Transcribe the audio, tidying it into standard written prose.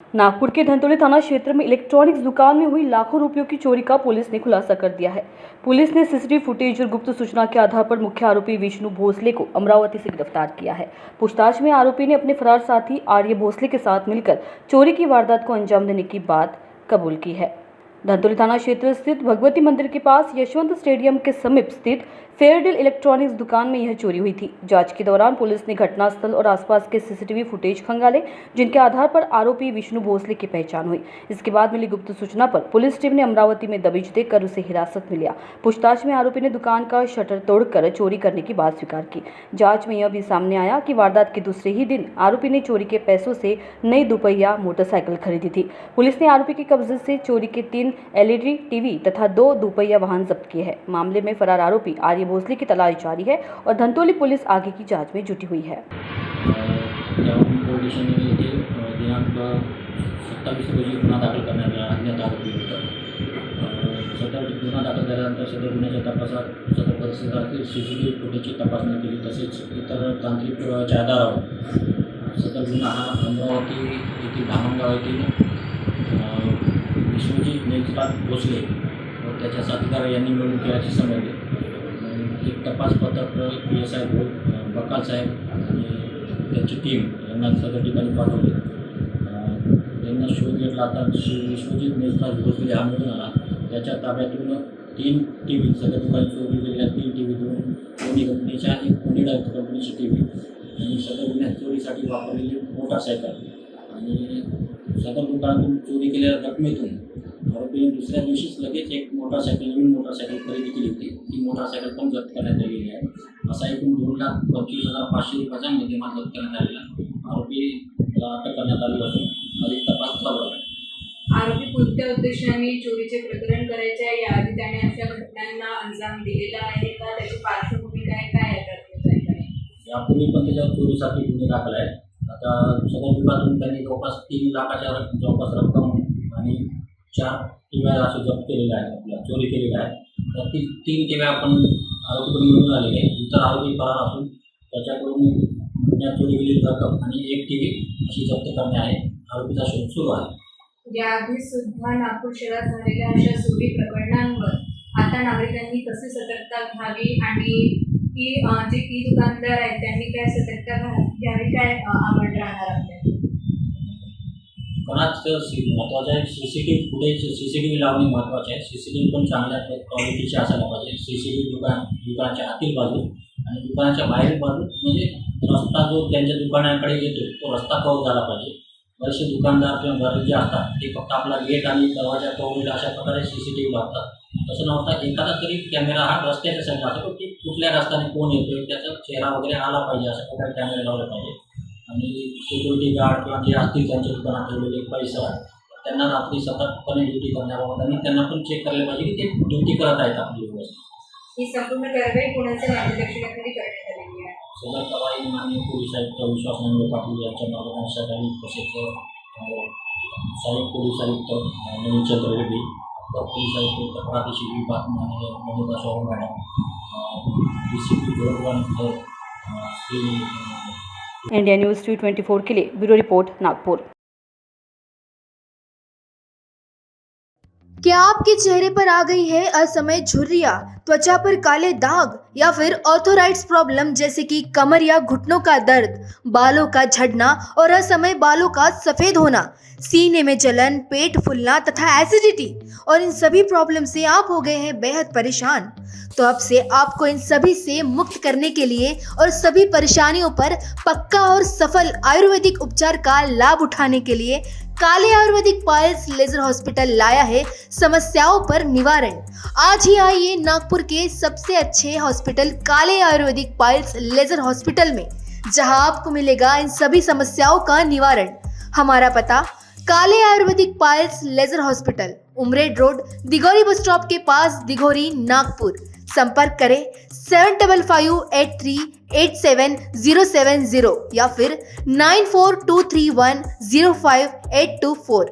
नागपुर के धंतोली थाना क्षेत्र में इलेक्ट्रॉनिक्स दुकान में हुई लाखों रुपयों की चोरी का पुलिस ने खुलासा कर दिया है। पुलिस ने सीसीटीवी फुटेज और गुप्त सूचना के आधार पर मुख्य आरोपी विष्णु भोसले को अमरावती से गिरफ्तार किया है। पूछताछ में आरोपी ने अपने फरार साथी आर्य भोसले के साथ मिलकर चोरी की वारदात को अंजाम देने की बात कबूल की है। धंतोली थाना क्षेत्र स्थित भगवती मंदिर के पास यशवंत स्टेडियम के समीप स्थित फेयरडील इलेक्ट्रॉनिक्स दुकान में यह चोरी हुई थी। जांच के दौरान पुलिस ने घटनास्थल और आसपास के सीसीटीवी फुटेज खंगाले, जिनके आधार पर आरोपी विष्णु भोसले की पहचान हुई। इसके बाद मिली गुप्त सूचना पर पुलिस टीम ने अमरावती में दबिश देकर उसे हिरासत में लिया। पूछताछ में आरोपी ने दुकान का शटर तोड़कर चोरी करने की बात स्वीकार की। जांच में यह भी सामने आया कि वारदात के दूसरे ही दिन आरोपी ने चोरी के पैसों से नई दुपहिया मोटरसाइकिल खरीदी थी। पुलिस ने आरोपी के कब्जे से चोरी के 3 LED टीवी तथा 2 दुपहिया वाहन जब्त किए हैं। मामले में फरार आरोपी आर्य भोसले की तलाश जारी है और धंतोली पुलिस आगे की जांच में जुटी हुई है। दिनांक 27 रोजी गुन्हा दाखल करण्यात आला अज्ञात आरोपीविरुद्ध। सदर गुन्हा दाखल झाल्यानंतर सदर गुन्ह्याच्या तपासात सदर परिसरातील CCTV फुटेजची तपासणी केली, तसेच इतर तांत्रिक पुराव्याच्या आधारावर सदर गुन्हा हा अमरावती येथील धामणगाव येथील विष्णुजी नेत्रपाल भोसले व त्याच्या साथीदार यांनी मिळून केल्याचे समजले। एक तपास पथक PSI बकाल साहेब आणि त्यांची टीम यांना सदर ठिकाणी पाठवले। त्यांना शोध घेतला असता विश्वजित नेत्रपाल भोसले हा मिळून आला। त्याच्या ताब्यातून 3 TV सदर ठिकाणी चोरी गेलेल्या 3 TV, 2 सोनी कंपनीच्या, एक ओनिडा कंपनीची TV आणि सदर गुन्ह्यात चोरीसाठी वापरलेली मोटारसायकल आणि सदर दुकानातून चोरी केलेल्या रकमेतून आरोपीने दुसऱ्या दिवशीच लगेच एक नवीन मोटारसायकल खरेदी केली होती। ती मोटारसायकल पण जप्त करण्यात आलेली आहे। असा एकूण 2,25,500 रुपयाचा मुद्देमाल जप्त करण्यात आलेला आरोपीला अटक करण्यात आली असून अधिक तपास चालू आहे। आरोपी कोणत्या उद्देशाने चोरीचे प्रकरण करायचे याआधी त्याने अशा घटनांना अंजाम दिलेला आहे का? त्याची पार्श्वभूमी काय आहे? यापूर्वी पण त्याच्यावर चोरीसाठी गुन्हे दाखल आहेत। आता सदर विभागातून त्यांनी जवळपास 3 लाखाच्या रक्कम आणि 4 टीव्या असे जप्त केलेल्या आहेत, आपल्या चोरी केलेल्या आहेत। तर ती 3 टीव्या आपण आरोपीकडून मिळून आलेल्या आहेत। इतर आरोपी फरार असून त्याच्याकडून गुन्ह्यात चोरी केलेली रक्कम आणि 1 TV अशी जप्त करणे आहे। आरोपीचा शोध सुरू आहे। याआधी सुद्धा नागपूर शहरात झालेल्या अशा चोरी प्रकरणांवर आता नागरिकांनी कशी सतर्कता घ्यावी आणि जे की दुकानदार आहेत त्यांनी काय सतर्कता घ्यावी, काय आवड राहणार आपल्याला? कोणाच महत्त्वाचं आहे, CCTV लावणे महत्त्वाचे आहे। CCTV पण चांगल्या क्वालिटीचे असायला पाहिजे। CCTV दुकानाच्या आतील बाजू आणि दुकानाच्या बाहेरील बाजू, म्हणजे रस्ता जो त्यांच्या दुकानाकडे येतो तो रस्ता कव्हर झाला पाहिजे। बरेचसे दुकानदार किंवा घर जे असतात ते फक्त आपला गेट आणि दरवाजा कव्हर अशा प्रकारे CCTV लावतात। तसं नव्हता एखादा तरी कॅमेरा हा रस्त्याच्या साईडला असतो, की कुठल्या रस्त्याने कोण येतोय त्याचा चेहरा वगैरे आला पाहिजे, अशा प्रकारे कॅमेरा लावला पाहिजे। आणि सिक्युरिटी गार्ड किंवा जे असतील त्यांच्या दुकानात ठेवलेले परिसर त्यांना रात्री सतर्कपणे ड्युटी करण्याबाबत आणि त्यांना पण चेक करायला पाहिजे की ते ड्युटी करत आहेत आपली व्यवस्थित। ही संपूर्ण कारवाई कोणाच्या मार्गदर्शनाखाली करण्यात आलेली आहे? सदर कारवाई माननीय पोलीस आयुक्त विश्वास नांगरे पाटील यांच्या मार्गदर्शनाखाली, तसेच सहाय्यक पोलीस आयुक्त नवीन चंद्ररेड्डी, पोलीस आयुक्त तक्रार विभाग माननीय Manita Chavan madam, DCP Gorakhganj Shri India news 224 के लिए ब्यूरो रिपोर्ट नागपुर। क्या आपके चेहरे पर आ गई है असमय झुर्रियां, त्वचा पर काले दाग या फिर ऑर्थोराइड्स प्रॉब्लम जैसे कि कमर या घुटनों का दर्द, बालों का झड़ना और असमय बालों का सफेद होना, सीने में जलन, पेट फूलना तथा एसिडिटी और इन सभी प्रॉब्लम से आप हो गए हैं बेहद परेशान? तो अब से आपको इन सभी से मुक्त करने के लिए और सभी परेशानियों पर पक्का और सफल आयुर्वेदिक उपचार का लाभ उठाने के लिए काले आयुर्वेदिक पायल्स लेजर हॉस्पिटल लाया है समस्याओं पर निवारण। आज ही आइए नागपुर के सबसे अच्छे हॉस्पिटल काले आयुर्वेदिक पायल्स लेजर हॉस्पिटल में, जहां आपको मिलेगा इन सभी समस्याओं का निवारण। हमारा पता Kale Ayurvedic piles laser hospital, Umred road, Dighori bus stop के पास, दिघोरी, नागपुर। संपर्क करें 7553877070 या फिर 9423105824।